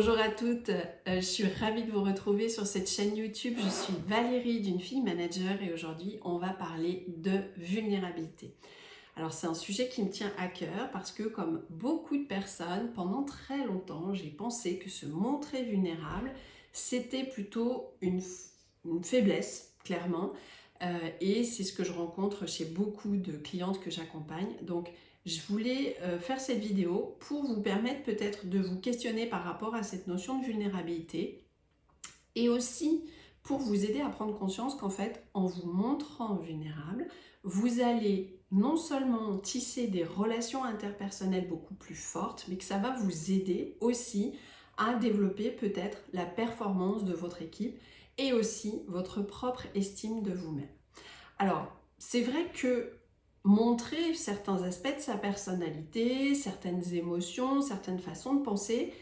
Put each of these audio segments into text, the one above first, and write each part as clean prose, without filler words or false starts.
Bonjour à toutes, je suis ravie de vous retrouver sur cette chaîne YouTube. Je suis Valérie d'une fille manager et aujourd'hui on va parler de vulnérabilité. Alors c'est un sujet qui me tient à cœur parce que comme beaucoup de personnes, pendant très longtemps, j'ai pensé que se montrer vulnérable, c'était plutôt une faiblesse, clairement. Et c'est ce que je rencontre chez beaucoup de clientes que j'accompagne. Donc je voulais faire cette vidéo pour vous permettre peut-être de vous questionner par rapport à cette notion de vulnérabilité et aussi pour vous aider à prendre conscience qu'en fait, en vous montrant vulnérable, vous allez non seulement tisser des relations interpersonnelles beaucoup plus fortes, mais que ça va vous aider aussi à développer peut-être la performance de votre équipe et aussi votre propre estime de vous-même. Alors, c'est vrai que montrer certains aspects de sa personnalité, certaines émotions, certaines façons de penser,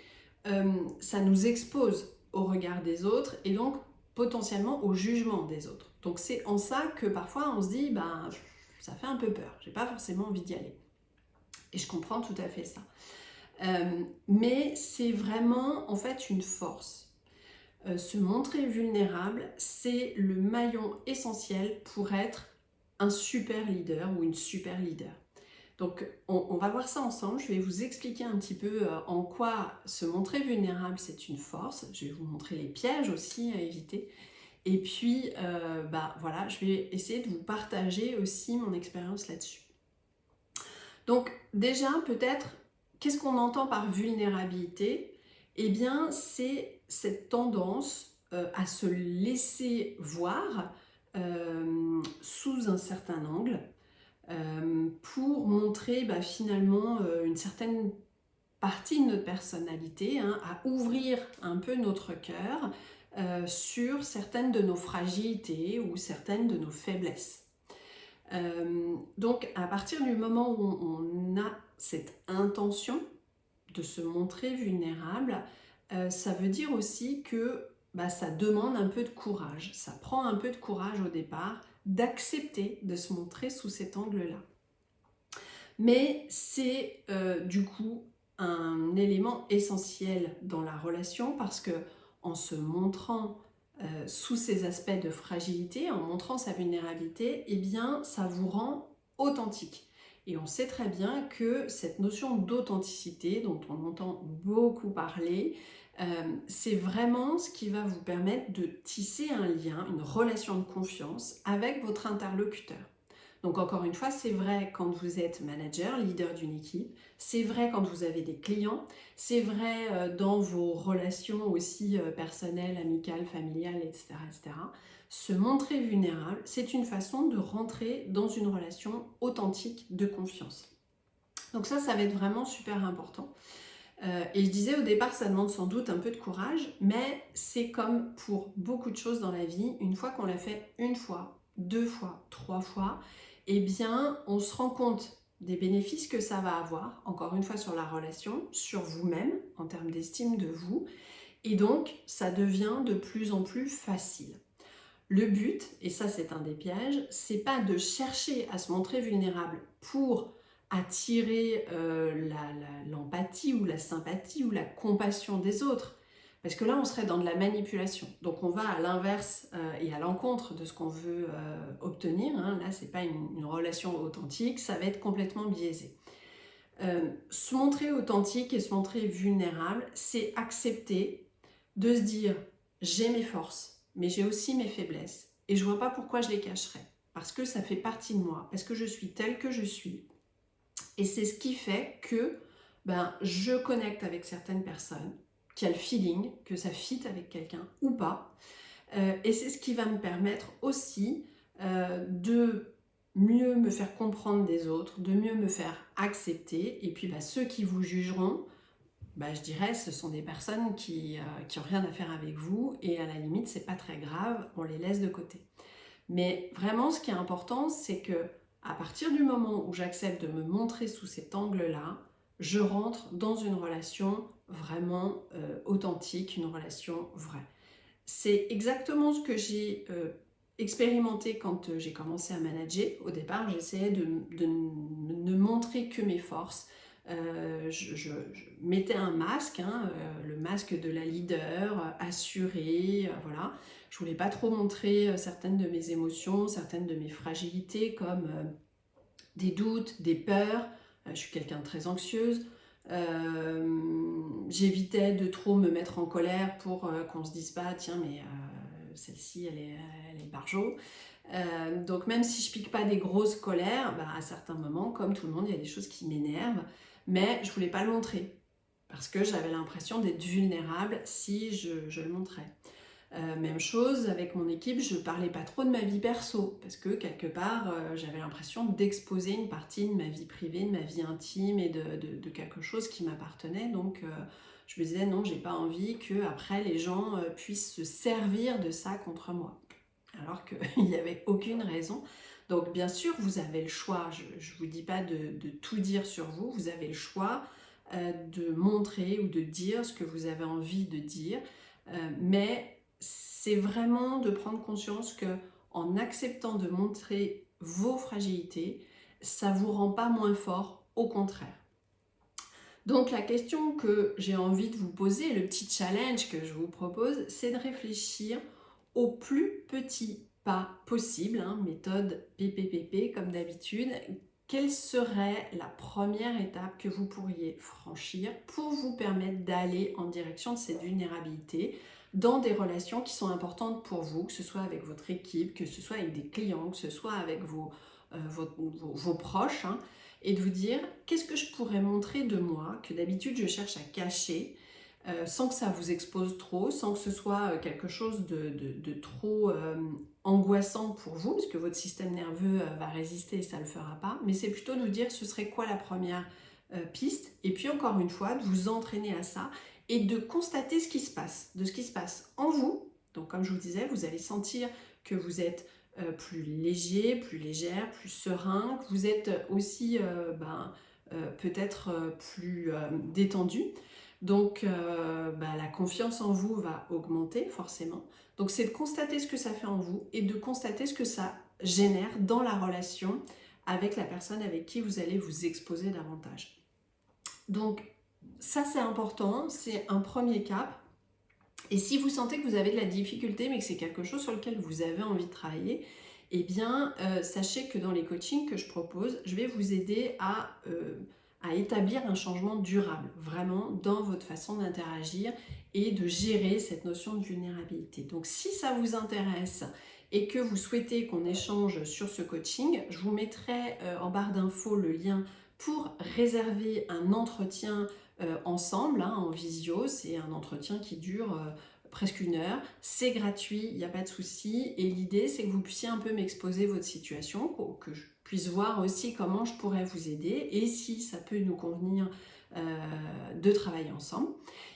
ça nous expose au regard des autres et donc potentiellement au jugement des autres. Donc c'est en ça que parfois on se dit, ben, ça fait un peu peur, j'ai pas forcément envie d'y aller. Et je comprends tout à fait ça. Mais c'est vraiment en fait une force. Se montrer vulnérable, c'est le maillon essentiel pour être un super leader ou une super leader. Donc on va voir ça ensemble, je vais vous expliquer un petit peu en quoi se montrer vulnérable c'est une force, je vais vous montrer les pièges aussi à éviter, et puis voilà, je vais essayer de vous partager aussi mon expérience là-dessus. Donc déjà peut-être, qu'est-ce qu'on entend par vulnérabilité? Eh bien c'est cette tendance à se laisser voir sous un certain angle, pour montrer finalement une certaine partie de notre personnalité, hein, à ouvrir un peu notre cœur sur certaines de nos fragilités ou certaines de nos faiblesses. Donc à partir du moment où on a cette intention de se montrer vulnérable, ça veut dire aussi que ça demande un peu de courage, ça prend un peu de courage au départ d'accepter de se montrer sous cet angle-là. Mais c'est du coup un élément essentiel dans la relation parce que en se montrant sous ces aspects de fragilité, en montrant sa vulnérabilité, eh bien ça vous rend authentique. Et on sait très bien que cette notion d'authenticité dont on entend beaucoup parler, c'est vraiment ce qui va vous permettre de tisser un lien, une relation de confiance avec votre interlocuteur. Donc encore une fois, c'est vrai quand vous êtes manager, leader d'une équipe, c'est vrai quand vous avez des clients, c'est vrai dans vos relations aussi personnelles, amicales, familiales, etc., etc. Se montrer vulnérable, c'est une façon de rentrer dans une relation authentique de confiance. Donc ça va être vraiment super important. Et je disais au départ, ça demande sans doute un peu de courage, mais c'est comme pour beaucoup de choses dans la vie, une fois qu'on l'a fait une fois, deux fois, trois fois, eh bien, on se rend compte des bénéfices que ça va avoir, encore une fois sur la relation, sur vous-même, en termes d'estime de vous, et donc ça devient de plus en plus facile. Le but, et ça c'est un des pièges, c'est pas de chercher à se montrer vulnérable pour attirer l'empathie ou la sympathie ou la compassion des autres. Parce que là, on serait dans de la manipulation. Donc, on va à l'inverse et à l'encontre de ce qu'on veut obtenir. Hein. Là, ce n'est pas une relation authentique, ça va être complètement biaisé. Se montrer authentique et se montrer vulnérable, c'est accepter de se dire « j'ai mes forces, mais j'ai aussi mes faiblesses et je ne vois pas pourquoi je les cacherais. Parce que ça fait partie de moi, parce que je suis telle que je suis. » Et c'est ce qui fait que je connecte avec certaines personnes, qu'il y a le feeling, que ça fit avec quelqu'un ou pas. Et c'est ce qui va me permettre aussi de mieux me faire comprendre des autres, de mieux me faire accepter. Et puis ceux qui vous jugeront, je dirais ce sont des personnes qui n'ont rien à faire avec vous et à la limite c'est pas très grave, on les laisse de côté. Mais vraiment ce qui est important, c'est que à partir du moment où j'accepte de me montrer sous cet angle-là, je rentre dans une relation vraiment authentique, une relation vraie. C'est exactement ce que j'ai expérimenté quand j'ai commencé à manager. Au départ, j'essayais de ne montrer que mes forces, je mettais un masque, hein, le masque de la leader, assurée, voilà. Je voulais pas trop montrer certaines de mes émotions, certaines de mes fragilités, comme des doutes, des peurs. Je suis quelqu'un de très anxieuse. J'évitais de trop me mettre en colère pour qu'on se dise pas, tiens, mais celle-ci, elle est barjo. Donc même si je pique pas des grosses colères, bah, à certains moments, comme tout le monde, il y a des choses qui m'énervent, mais je voulais pas le montrer parce que j'avais l'impression d'être vulnérable si je le montrais. Même chose avec mon équipe, je parlais pas trop de ma vie perso parce que quelque part j'avais l'impression d'exposer une partie de ma vie privée, de ma vie intime et de quelque chose qui m'appartenait. Donc je me disais non, j'ai pas envie que après les gens puissent se servir de ça contre moi. Alors qu'il n'y avait aucune raison. Donc bien sûr, vous avez le choix. Je ne vous dis pas de tout dire sur vous. Vous avez le choix de montrer ou de dire ce que vous avez envie de dire. Mais c'est vraiment de prendre conscience que en acceptant de montrer vos fragilités, ça ne vous rend pas moins fort, au contraire. Donc la question que j'ai envie de vous poser, le petit challenge que je vous propose, c'est de réfléchir au plus petit pas possible, hein, méthode PPPP comme d'habitude. Quelle serait la première étape que vous pourriez franchir pour vous permettre d'aller en direction de cette vulnérabilité dans des relations qui sont importantes pour vous, que ce soit avec votre équipe, que ce soit avec des clients, que ce soit avec vos proches, hein, et de vous dire qu'est-ce que je pourrais montrer de moi que d'habitude je cherche à cacher sans que ça vous expose trop, sans que ce soit quelque chose de trop angoissant pour vous, parce que votre système nerveux va résister et ça ne le fera pas, mais c'est plutôt de vous dire ce serait quoi la première piste, et puis encore une fois, de vous entraîner à ça, et de constater ce qui se passe, de ce qui se passe en vous. Donc comme je vous disais, vous allez sentir que vous êtes plus léger, plus légère, plus serein, que vous êtes aussi peut-être plus détendu. Donc la confiance en vous va augmenter forcément. Donc c'est de constater ce que ça fait en vous et de constater ce que ça génère dans la relation avec la personne avec qui vous allez vous exposer davantage. Donc ça c'est important, c'est un premier cap. Et si vous sentez que vous avez de la difficulté mais que c'est quelque chose sur lequel vous avez envie de travailler, eh bien sachez que dans les coachings que je propose, je vais vous aider à établir un changement durable, vraiment dans votre façon d'interagir et de gérer cette notion de vulnérabilité. Donc si ça vous intéresse et que vous souhaitez qu'on échange sur ce coaching, je vous mettrai en barre d'infos le lien pour réserver un entretien ensemble, hein, en visio. C'est un entretien qui dure presque 1 heure. C'est gratuit, il n'y a pas de souci. Et l'idée, c'est que vous puissiez un peu m'exposer votre situation, que je puisse voir aussi comment je pourrais vous aider et si ça peut nous convenir de travailler ensemble.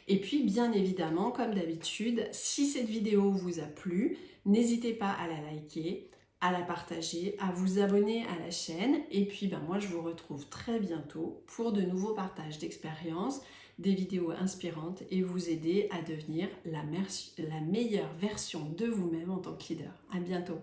Et puis, bien évidemment, comme d'habitude, si cette vidéo vous a plu, n'hésitez pas à la liker, à la partager, à vous abonner à la chaîne. Et puis, moi, je vous retrouve très bientôt pour de nouveaux partages d'expériences, des vidéos inspirantes et vous aider à devenir la meilleure version de vous-même en tant que leader. À bientôt.